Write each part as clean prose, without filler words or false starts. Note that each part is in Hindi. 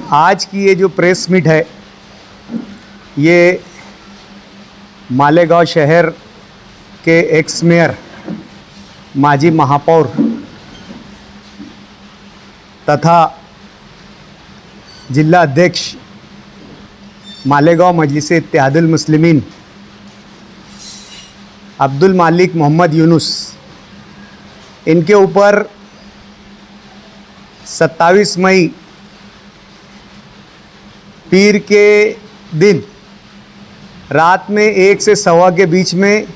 आज की ये जो प्रेस मीट है ये मालेगांव शहर के एक्स मेयर माजी महापौर तथा जिला अध्यक्ष मालेगांव मजलिस इत्तेहादुल मुस्लिमीन अब्दुल मालिक मोहम्मद यूनुस इनके ऊपर 27 मई पीर के दिन रात में 1 से सवा के बीच में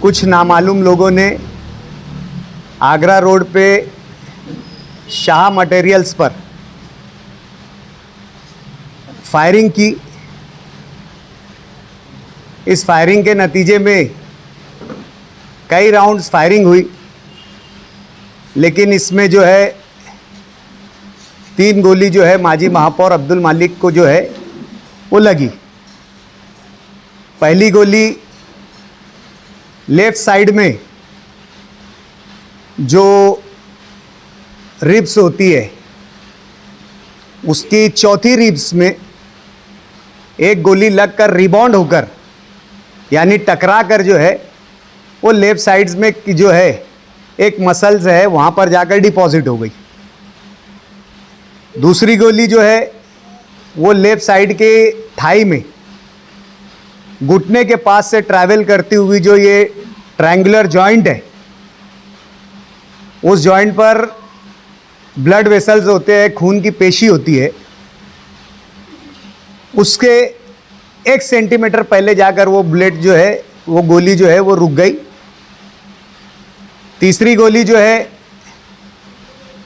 कुछ नामालूम लोगों ने आगरा रोड पे शाह मटेरियल्स पर फायरिंग की। इस फायरिंग के नतीजे में कई राउंड्स फायरिंग हुई, लेकिन इसमें जो है 3 गोली जो है माजी महापौर अब्दुल मालिक को जो है वो लगी। पहली गोली लेफ्ट साइड में जो रिब्स होती है उसकी चौथी रिब्स में एक गोली लगकर रिबाउंड होकर यानी टकरा कर जो है वो लेफ्ट साइड्स में जो है एक मसल्स है वहाँ पर जाकर डिपॉजिट हो गई। दूसरी गोली जो है वो लेफ्ट साइड के थाई में घुटने के पास से ट्रैवल करती हुई जो ये ट्रायंगुलर जॉइंट है उस जॉइंट पर ब्लड वेसल्स होते हैं, खून की पेशी होती है, उसके 1 सेंटीमीटर पहले जाकर वो बुलेट जो है वो गोली जो है वो रुक गई। तीसरी गोली जो है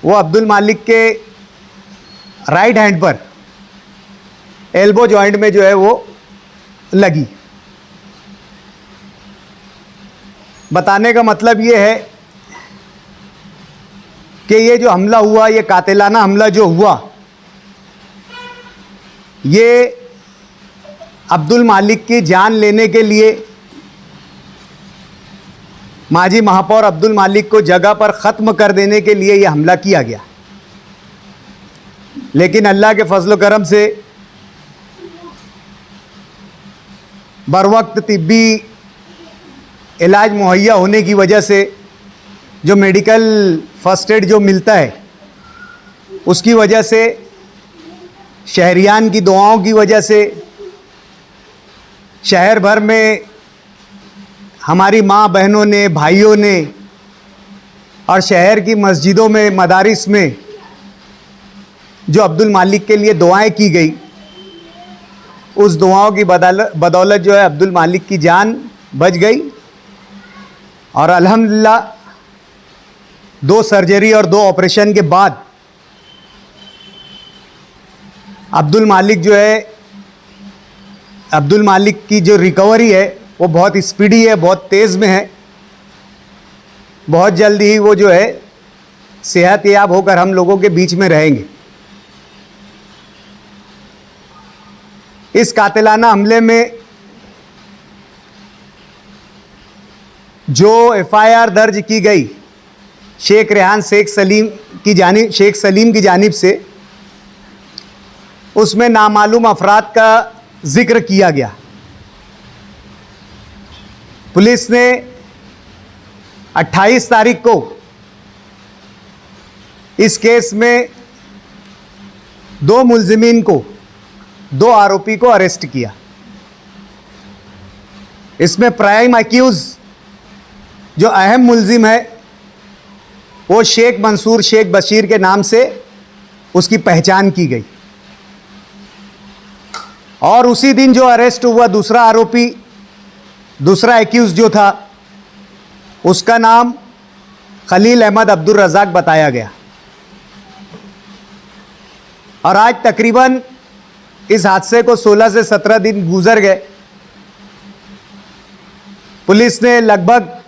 वो अब्दुल मालिक के राइट हैंड पर एल्बो जॉइंट में जो है वो लगी। बताने का मतलब ये है कि ये जो हमला हुआ, ये कातिलाना हमला जो हुआ, ये अब्दुल मालिक की जान लेने के लिए माजी महापौर अब्दुल मालिक को जगह पर ख़त्म कर देने के लिए ये हमला किया गया। लेकिन अल्लाह के फजल करम से बरवक्त तिब्बी इलाज मुहैया होने की वजह से जो मेडिकल फर्स्ट एड जो मिलता है उसकी वजह से, शहरियान की दुआओं की वजह से शहर भर में हमारी माँ बहनों ने, भाइयों ने और शहर की मस्जिदों में, मदारिस में जो अब्दुल मालिक के लिए दुआएं की गई, उस दुआओं की बदौलत जो है अब्दुल मालिक की जान बच गई। और अल्हम्दुलिल्लाह 2 सर्जरी और 2 ऑपरेशन के बाद अब्दुल मालिक की जो रिकवरी है वो बहुत स्पीडी है, बहुत तेज़ में है। बहुत जल्दी ही वो जो है सेहतयाब होकर हम लोगों के बीच में रहेंगे। इस कातिलाना हमले में जो FIR दर्ज की गई शेख रेहान शेख सलीम की जानिब से, उसमें नामालूम अफराद का जिक्र किया गया। पुलिस ने 28 तारीख को इस केस में 2 मुल्जिमीन को, 2 आरोपी को अरेस्ट किया। इसमें प्राइम एक्यूज जो अहम मुल्जिम है वो शेख मंसूर शेख बशीर के नाम से उसकी पहचान की गई। और उसी दिन जो अरेस्ट हुआ दूसरा आरोपी, दूसरा एक्यूज जो था, उसका नाम खलील अहमद अब्दुल रज़ाक बताया गया। और आज तकरीबन इस हादसे को 16 से 17 दिन गुजर गए। पुलिस ने लगभग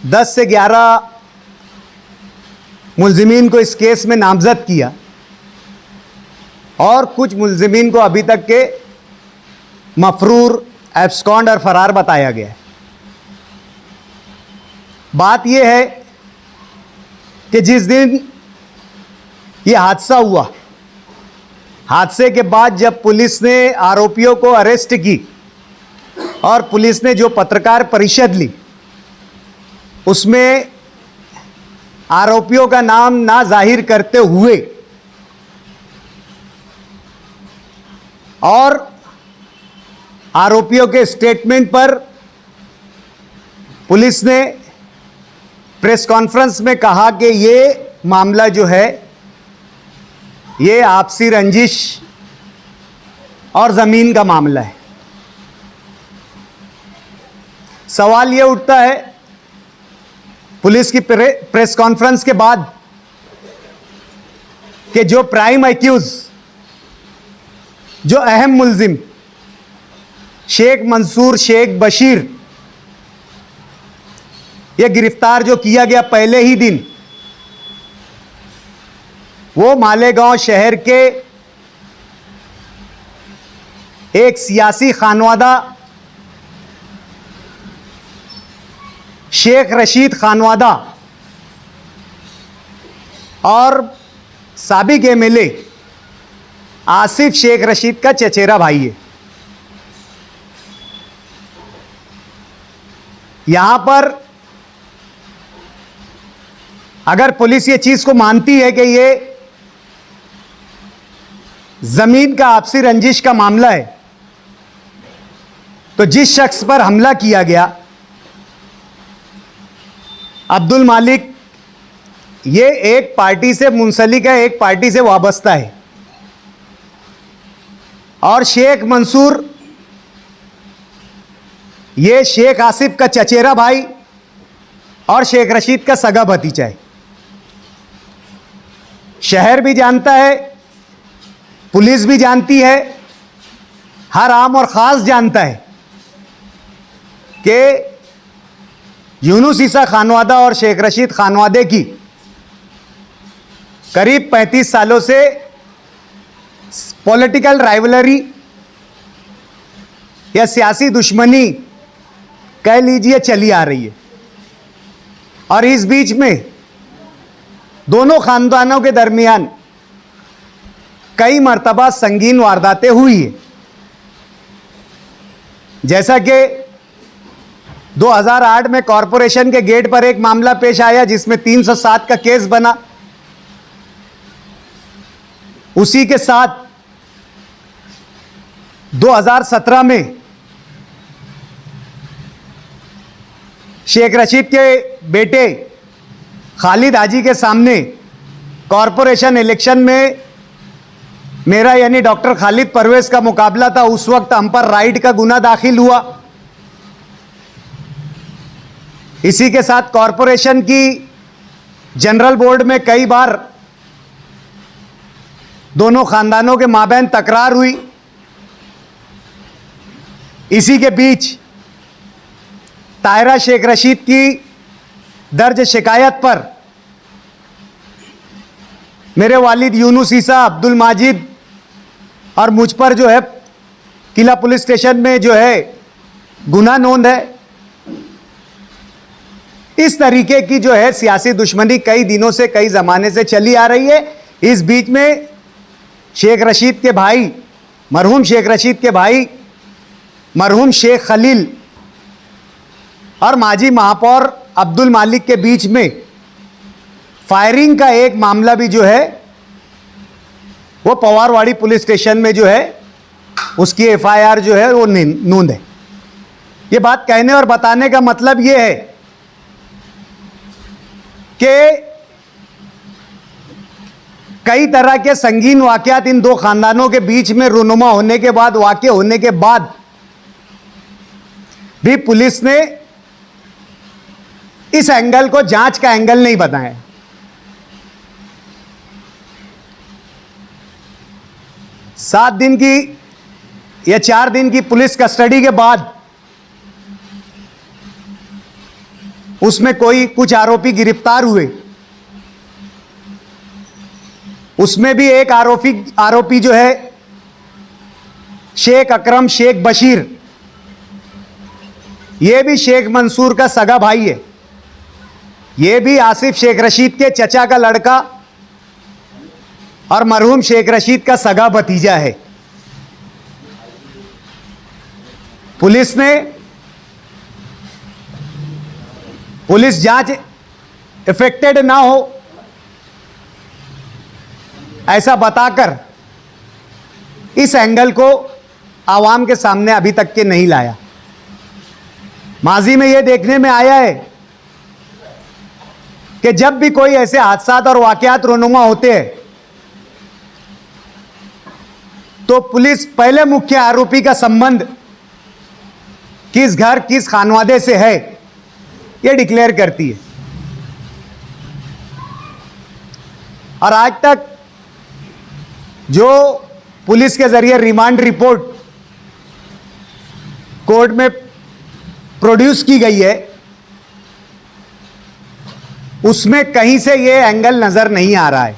10 से 11 मुल्जिमीन को इस केस में नामजद किया और कुछ मुल्जिमीन को अभी तक के मफरूर, एब्सकॉन्ड और फरार बताया गया है। बात यह है कि जिस दिन ये हादसा हुआ। हादसे के बाद जब पुलिस ने आरोपियों को अरेस्ट की और पुलिस ने जो पत्रकार परिषद ली, उसमें आरोपियों का नाम ना जाहिर करते हुए और आरोपियों के स्टेटमेंट पर पुलिस ने प्रेस कॉन्फ्रेंस में कहा कि ये मामला जो है ये आपसी रंजिश और ज़मीन का मामला है। सवाल ये उठता है पुलिस की प्रेस कॉन्फ्रेंस के बाद कि जो प्राइम एक्यूज, जो अहम मुल्जिम शेख मंसूर शेख बशीर, ये गिरफ्तार जो किया गया पहले ही दिन, वो मालेगांव शहर के एक सियासी खानवादा शेख रशीद खानवादा और साबिक एमएलए आसिफ शेख रशीद का चचेरा भाई है। यहां पर अगर पुलिस ये चीज को मानती है कि ये जमीन का आपसी रंजिश का मामला है, तो जिस शख्स पर हमला किया गया अब्दुल मालिक, ये एक पार्टी से मुंसलिक है, एक पार्टी से वाबस्ता है, और शेख मंसूर ये शेख आसिफ का चचेरा भाई और शेख रशीद का सगा भतीजा है। शहर भी जानता है, पुलिस भी जानती है, हर आम और ख़ास जानता है कि यूनुस ईसा खानवादा और शेख रशीद खानवादे की करीब 35 सालों से पॉलिटिकल राइवलरी या सियासी दुश्मनी कह लीजिए चली आ रही है, और इस बीच में दोनों खानदानों के दरमियान कई मर्तबा संगीन वारदातें हुई है। जैसा कि 2008 में कॉरपोरेशन के गेट पर एक मामला पेश आया जिसमें 307 का केस बना। उसी के साथ 2017 में शेख रशीद के बेटे खालिद हाजी के सामने कॉरपोरेशन इलेक्शन में मेरा यानी डॉक्टर खालिद परवेज का मुकाबला था। उस वक्त हम पर राइड का गुना दाखिल हुआ। इसी के साथ कॉरपोरेशन की जनरल बोर्ड में कई बार दोनों खानदानों के माबैन तकरार हुई। इसी के बीच ताहिरा शेख रशीद की दर्ज शिकायत पर मेरे वालिद यूनुस ईसा, अब्दुल माजिद और मुझ पर जो है किला पुलिस स्टेशन में जो है गुना नोंद है। इस तरीके की जो है सियासी दुश्मनी कई दिनों से, कई ज़माने से चली आ रही है। इस बीच में शेख रशीद के भाई, मरहूम शेख रशीद के भाई मरहूम शेख खलील और माजी महापौर अब्दुल मालिक के बीच में फायरिंग का एक मामला भी जो है वो पवारवाड़ी पुलिस स्टेशन में जो है उसकी एफआईआर जो है वो नोंद है। ये बात कहने और बताने का मतलब ये है कि कई तरह के संगीन वाकयात इन दो खानदानों के बीच में रुनुमा होने के बाद, वाक़े होने के बाद भी पुलिस ने इस एंगल को जांच का एंगल नहीं बताया। 7 दिन की या 4 दिन की पुलिस कस्टडी के बाद उसमें कुछ आरोपी गिरफ्तार हुए। उसमें भी एक आरोपी जो है शेख अकरम शेख बशीर, यह भी शेख मंसूर का सगा भाई है। यह भी आसिफ शेख रशीद के चचा का लड़का और मरहूम शेख रशीद का सगा भतीजा है। पुलिस जांच इफेक्टेड ना हो ऐसा बताकर इस एंगल को आवाम के सामने अभी तक के नहीं लाया। माजी में यह देखने में आया है कि जब भी कोई ऐसे हादसात और वाकयात रोनुमा होते हैं तो पुलिस पहले मुख्य आरोपी का संबंध किस घर किस खानवादे से है यह डिक्लेयर करती है। और आज तक जो पुलिस के जरिए रिमांड रिपोर्ट कोर्ट में प्रोड्यूस की गई है उसमें कहीं से यह एंगल नजर नहीं आ रहा है।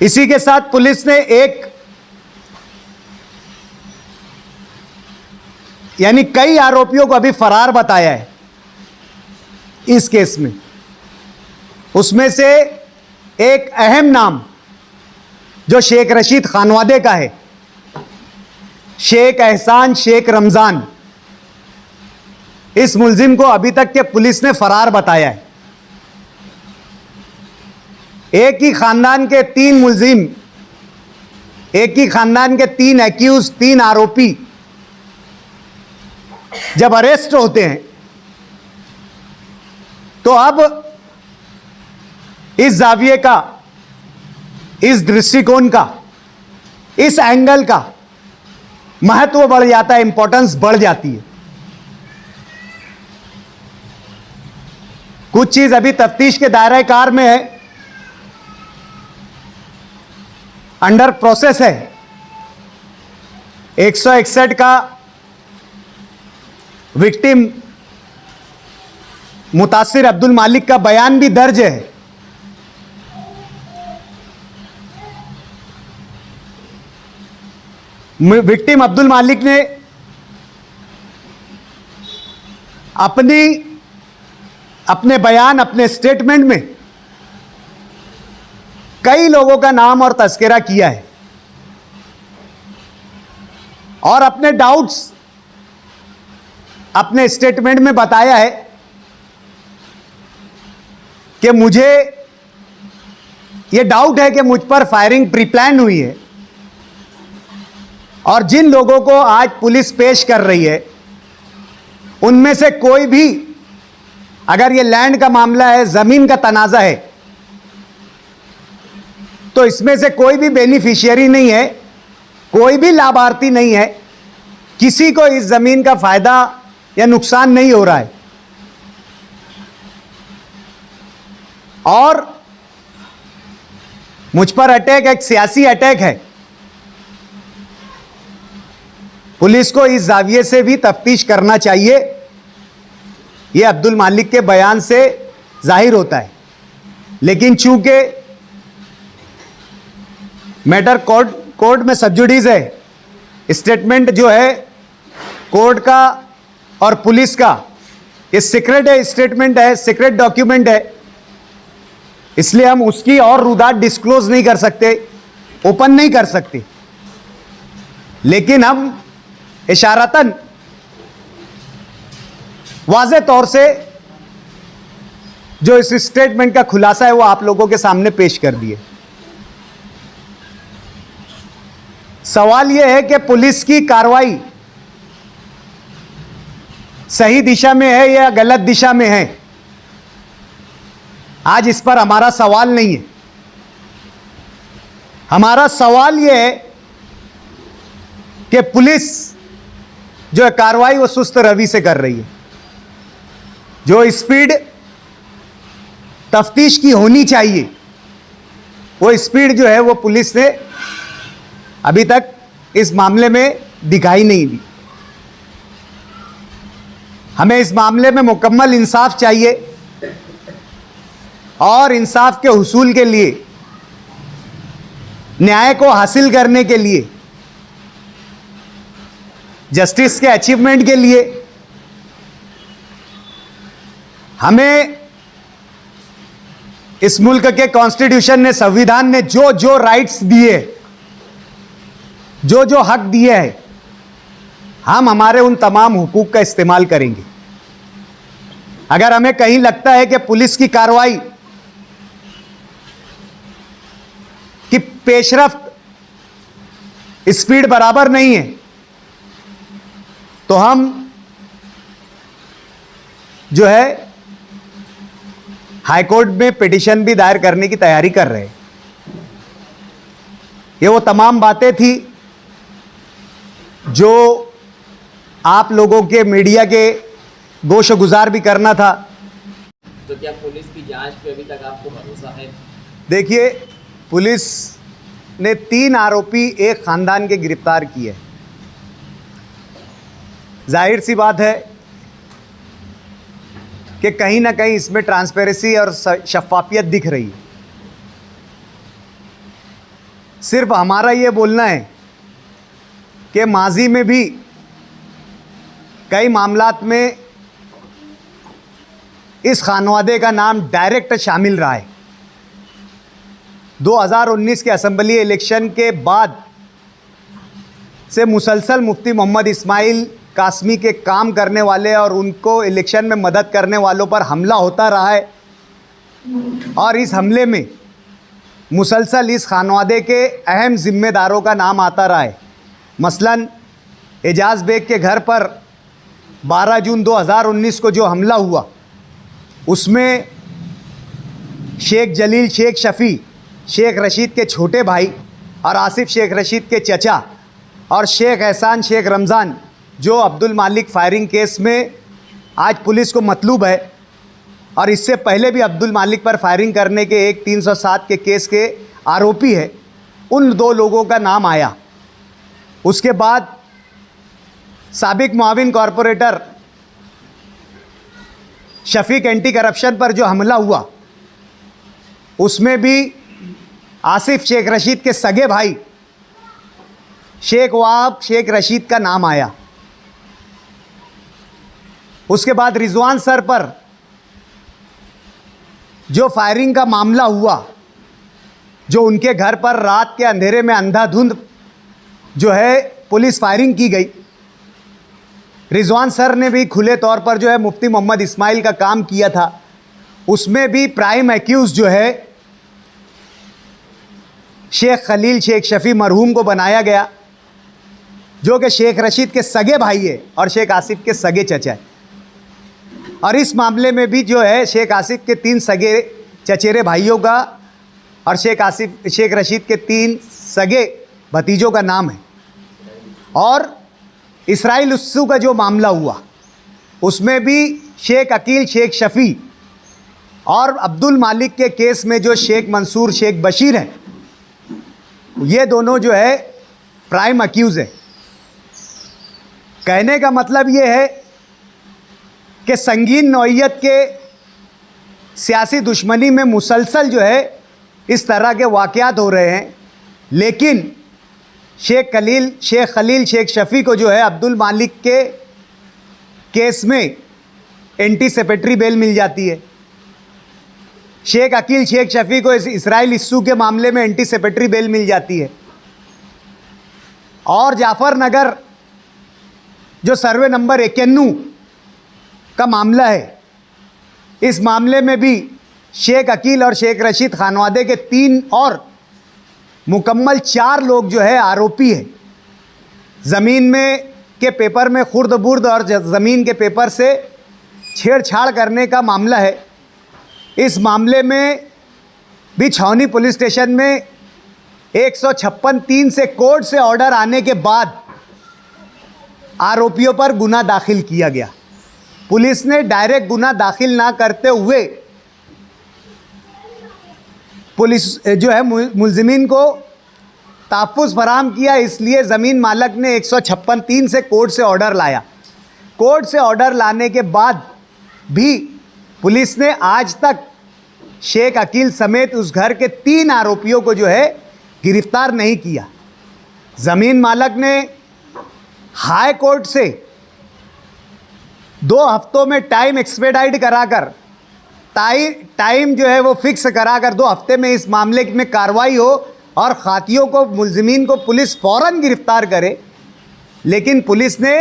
इसी के साथ पुलिस ने यानी कई आरोपियों को अभी फरार बताया है इस केस में। उसमें से एक अहम नाम जो शेख रशीद खानवादे का है, शेख एहसान शेख रमजान, इस मुलजिम को अभी तक के पुलिस ने फरार बताया है। एक ही खानदान के 3 मुलजिम, एक ही खानदान के 3 एक्यूज, 3 आरोपी जब अरेस्ट होते हैं तो अब इस जाविये का, इस दृष्टिकोण का, इस एंगल का महत्व बढ़ जाता है, इंपॉर्टेंस बढ़ जाती है। कुछ चीज अभी तफ्तीश के दायरे कार में है, अंडर प्रोसेस है। 161 का विक्टिम मुतासिर अब्दुल मालिक का बयान भी दर्ज है। विक्टिम अब्दुल मालिक ने अपने बयान, अपने स्टेटमेंट में कई लोगों का नाम और तस्करा किया है और अपने डाउट्स अपने स्टेटमेंट में बताया है कि मुझे यह डाउट है कि मुझ पर फायरिंग प्री प्लान हुई है और जिन लोगों को आज पुलिस पेश कर रही है उनमें से कोई भी, अगर ये लैंड का मामला है, जमीन का तनाजा है, तो इसमें से कोई भी बेनिफिशियरी नहीं है, कोई भी लाभार्थी नहीं है, किसी को इस जमीन का फायदा या नुकसान नहीं हो रहा है। और मुझ पर अटैक एक सियासी अटैक है। पुलिस को इस जाविये से भी तफ्तीश करना चाहिए। यह अब्दुल मालिक के बयान से जाहिर होता है, लेकिन चूंकि मैटर कोर्ट में सब्जुडिस है, स्टेटमेंट जो है कोर्ट का और पुलिस का, ये सीक्रेट है, स्टेटमेंट है, सीक्रेट डॉक्यूमेंट है, इसलिए हम उसकी और रुदात डिस्क्लोज नहीं कर सकते, ओपन नहीं कर सकते। लेकिन हम इशारतन वाज़े तौर से जो इस स्टेटमेंट का खुलासा है वो आप लोगों के सामने पेश कर दिए। सवाल यह है कि पुलिस की कार्रवाई सही दिशा में है या गलत दिशा में है। आज इस पर हमारा सवाल नहीं है। हमारा सवाल यह है कि पुलिस जो है कार्रवाई वो सुस्त रवि से कर रही है। जो स्पीड तफ्तीश की होनी चाहिए वो स्पीड जो है वो पुलिस ने अभी तक इस मामले में दिखाई नहीं दी। हमें इस मामले में मुकम्मल इंसाफ चाहिए और इंसाफ के हुसूल के लिए, न्याय को हासिल करने के लिए, जस्टिस के अचीवमेंट के लिए हमें इस मुल्क के कॉन्स्टिट्यूशन ने, संविधान ने जो जो राइट्स दिए, जो जो हक दिए हैं, हम हमारे उन तमाम हुकूक का इस्तेमाल करेंगे। अगर हमें कहीं लगता है कि पुलिस की कार्रवाई की पेशरफ्त, स्पीड बराबर नहीं है, तो हम जो है हाईकोर्ट में पिटीशन भी दायर करने की तैयारी कर रहे हैं। ये वो तमाम बातें थी जो आप लोगों के, मीडिया के गोशगुजार भी करना था। तो क्या पुलिस की जांच पे अभी तक आपको भरोसा है? देखिए, पुलिस ने 3 आरोपी एक खानदान के गिरफ्तार किए। जाहिर सी बात है कि कहीं ना कहीं इसमें ट्रांसपेरेंसी और शफाफियत दिख रही है। सिर्फ हमारा ये बोलना है कि माजी में भी कई मामलात में इस खानवादे का नाम डायरेक्ट शामिल रहा है। 2019 के असेंबली इलेक्शन के बाद से मुसलसल मुफ्ती मोहम्मद इस्माइल कासमी के काम करने वाले और उनको इलेक्शन में मदद करने वालों पर हमला होता रहा है, और इस हमले में मुसलसल इस खानवादे के अहम जिम्मेदारों का नाम आता रहा है। मसलन एजाज बेग के घर पर 12 जून 2019 को जो हमला हुआ, उसमें शेख जलील शेख शफ़ी, शेख रशीद के छोटे भाई, और आसिफ शेख रशीद के चचा, और शेख एहसान शेख रमज़ान, जो अब्दुल मालिक फायरिंग केस में आज पुलिस को मतलूब है, और इससे पहले भी अब्दुल मालिक पर फायरिंग करने के एक 307 के केस के आरोपी है, उन 2 लोगों का नाम आया। उसके बाद साबिक मुआविन कॉरपोरेटर शफीक एंटी करप्शन पर जो हमला हुआ, उसमें भी आसिफ शेख रशीद के सगे भाई शेख वाब शेख रशीद का नाम आया। उसके बाद रिजवान सर पर जो फायरिंग का मामला हुआ, जो उनके घर पर रात के अंधेरे में अंधाधुंध जो है पुलिस फायरिंग की गई, रिजवान सर ने भी खुले तौर पर जो है मुफ्ती मोहम्मद इस्माइल का काम किया था। उसमें भी प्राइम एक्यूज जो है शेख खलील शेख शफ़ी मरहूम को बनाया गया, जो कि शेख रशीद के सगे भाई है और शेख आसिफ के सगे चचा है। और इस मामले में भी जो है शेख आसिफ के 3 सगे चचेरे भाइयों का और शेख रशीद के 3 सगे भतीजों का नाम है। और इसराइल उस्सू का जो मामला हुआ, उसमें भी शेख अकील शेख शफ़ी और अब्दुल मालिक के केस में जो शेख मंसूर शेख बशीर है, ये दोनों जो है प्राइम अक्यूज़ है। कहने का मतलब ये है कि संगीन नौइयत के सियासी दुश्मनी में मुसलसल जो है इस तरह के वाक़यात हो रहे हैं, लेकिन शेख खलील शेख शफ़ी को जो है अब्दुल मालिक के केस में एंटीसिपेटरी बेल मिल जाती है। शेख अकील शेख शफ़ी को इसराइल इस्सू के मामले में एंटीसिपेटरी बेल मिल जाती है। और जाफ़र नगर जो सर्वे नंबर 91 का मामला है, इस मामले में भी शेख अकील और शेख रशीद खानवादे के 3 और मुकम्मल 4 लोग जो है आरोपी है। ज़मीन में के पेपर में खुर्द बुर्द और ज़मीन के पेपर से छेड़छाड़ करने का मामला है। इस मामले में भी छावनी पुलिस स्टेशन में 156(3) से कोर्ट से ऑर्डर आने के बाद आरोपियों पर गुना दाखिल किया गया। पुलिस ने डायरेक्ट गुना दाखिल ना करते हुए पुलिस जो है मुलजिमीन को तहफ़्फ़ुज़ फराहम किया, इसलिए ज़मीन मालक ने 156(3) से कोर्ट से ऑर्डर लाया। कोर्ट से ऑर्डर लाने के बाद भी पुलिस ने आज तक शेख अकील समेत उस घर के 3 आरोपियों को जो है गिरफ्तार नहीं किया। ज़मीन मालक ने हाई कोर्ट से 2 हफ्तों में टाइम एक्सपेडाइट कराकर टाइम जो है वो फिक्स करा कर 2 हफ्ते में इस मामले में कार्रवाई हो और खातियों को, मुलजिमीन को पुलिस फ़ौरन गिरफ्तार करे। लेकिन पुलिस ने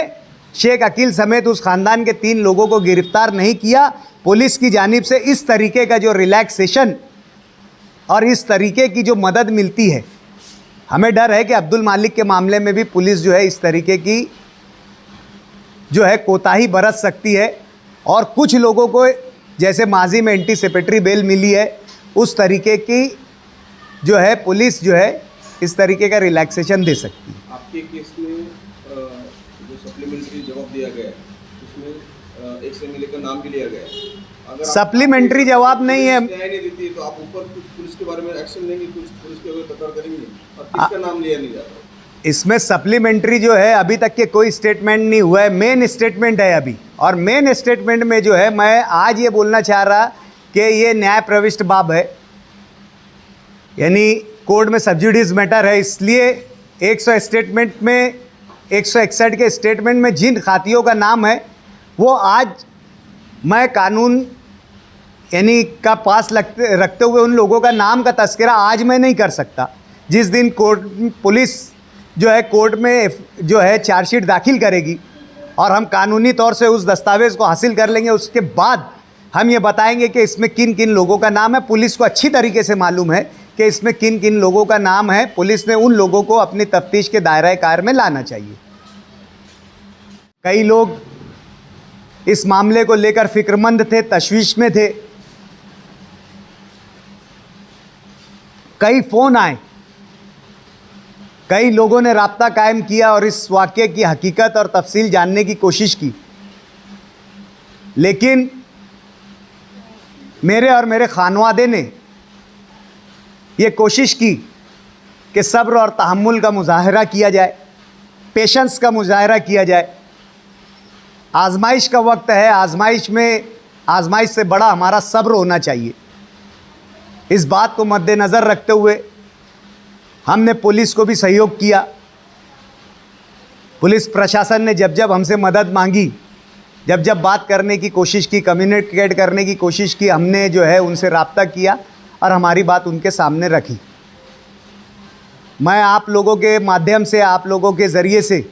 शेख अकील समेत उस ख़ानदान के 3 लोगों को गिरफ्तार नहीं किया। पुलिस की जानिब से इस तरीके का जो रिलैक्सेशन और इस तरीके की जो मदद मिलती है, हमें डर है कि अब्दुल मालिक के मामले में भी पुलिस जो है इस तरीके की जो है कोताही बरत सकती है और कुछ लोगों को जैसे माजी में एंटीसिपेटरी बेल मिली है उस तरीके की जो है पुलिस जो है इस तरीके का रिलैक्सेशन दे सकती है। आपके केस में जो सप्लीमेंट्री जवाब दिया गया है उसमें एक एमएलए का नाम भी लिया गया है। अगर सप्लीमेंट्री जवाब नहीं है, न्याय नहीं देती तो आप ऊपर कुछ पुलिस के बारे में एक्शन लेंगे, कुछ पुलिस के ऊपर तकरार करेंगे और किसका नाम लिया नहीं जाता? इसमें सप्लीमेंट्री जो है अभी तक के कोई स्टेटमेंट नहीं हुआ है, मेन स्टेटमेंट है अभी। और मेन स्टेटमेंट में जो है मैं आज ये बोलना चाह रहा कि ये न्याय प्रविष्ट बाब है, यानी कोर्ट में सब्जुडिस मैटर है, इसलिए 100 स्टेटमेंट में 161 के स्टेटमेंट में जिन खातियों का नाम है वो आज मैं कानून यानी का पास रखते हुए उन लोगों का नाम का तस्करा आज मैं नहीं कर सकता। जिस दिन पुलिस जो है कोर्ट में जो है चार्जशीट दाखिल करेगी और हम कानूनी तौर से उस दस्तावेज़ को हासिल कर लेंगे, उसके बाद हम ये बताएंगे कि इसमें किन किन लोगों का नाम है। पुलिस को अच्छी तरीके से मालूम है कि इसमें किन किन लोगों का नाम है। पुलिस ने उन लोगों को अपनी तफ्तीश के दायरे कार में लाना चाहिए। कई लोग इस मामले को लेकर फिक्रमंद थे, तशवीश में थे। कई फ़ोन आए, कई लोगों ने राब्ता कायम किया और इस वाक़े की हकीकत और तफसील जानने की कोशिश की, लेकिन मेरे और मेरे खानवादे ने ये कोशिश की कि सब्र और तहम्मुल का मुजाहरा किया जाए, पेशेंस का मुजाहरा किया जाए। आजमाइश का वक्त है, आजमाइश से बड़ा हमारा सब्र होना चाहिए। इस बात को मद्देनज़र रखते हुए हमने पुलिस को भी सहयोग किया। पुलिस प्रशासन ने जब जब हमसे मदद मांगी, जब जब बात करने की कोशिश की, कम्युनिकेट करने की कोशिश की, हमने जो है उनसे राब्ता किया और हमारी बात उनके सामने रखी। मैं आप लोगों के माध्यम से, आप लोगों के ज़रिए से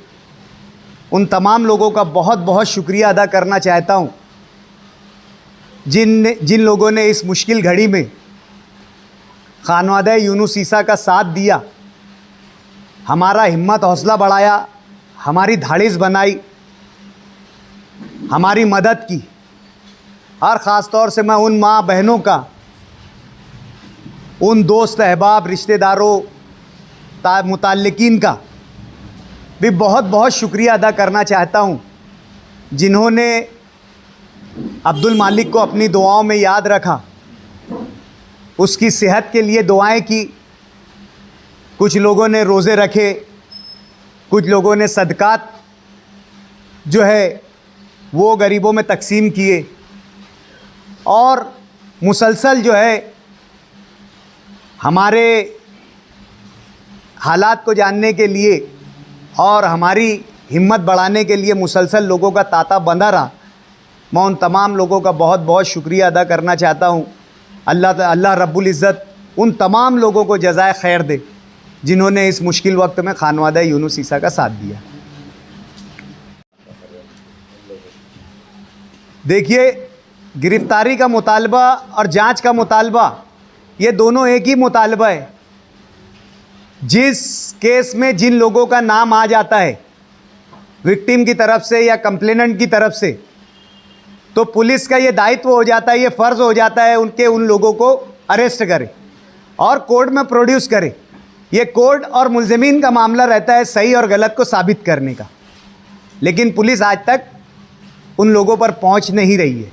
उन तमाम लोगों का बहुत बहुत शुक्रिया अदा करना चाहता हूँ जिन लोगों ने इस मुश्किल घड़ी में खानवादा यूनुस ईसा का साथ दिया, हमारा हिम्मत हौसला बढ़ाया, हमारी धाड़िस बनाई, हमारी मदद की। और ख़ास तौर से मैं उन माँ बहनों का, उन दोस्त अहबाब रिश्तेदारों मुताल्लिकीन का भी बहुत बहुत शुक्रिया अदा करना चाहता हूँ जिन्होंने अब्दुल मालिक को अपनी दुआओं में याद रखा, उसकी सेहत के लिए दुआएं की। कुछ लोगों ने रोज़े रखे, कुछ लोगों ने सदकात जो है वो गरीबों में तकसीम किए और मुसलसल जो है हमारे हालात को जानने के लिए और हमारी हिम्मत बढ़ाने के लिए मुसलसल लोगों का तांता बंधा रहा। मैं उन तमाम लोगों का बहुत बहुत शुक्रिया अदा करना चाहता हूँ। अल्लाह रब्बुल इज़्ज़त उन तमाम लोगों को जज़ाए खैर दे जिन्होंने इस मुश्किल वक्त में खानवादा यूनुस ईसा का साथ दिया। देखिए, गिरफ़्तारी का मुतालबा और जांच का मुतालबा ये दोनों एक ही मुतालबा है। जिस केस में जिन लोगों का नाम आ जाता है विक्टिम की तरफ से या कंप्लेनेंट की तरफ से, तो पुलिस का ये दायित्व हो जाता है, ये फ़र्ज़ हो जाता है उन लोगों को अरेस्ट करे और कोर्ट में प्रोड्यूस करे। ये कोर्ट और मुल्ज़िमीन का मामला रहता है सही और गलत को साबित करने का, लेकिन पुलिस आज तक उन लोगों पर पहुंच नहीं रही है।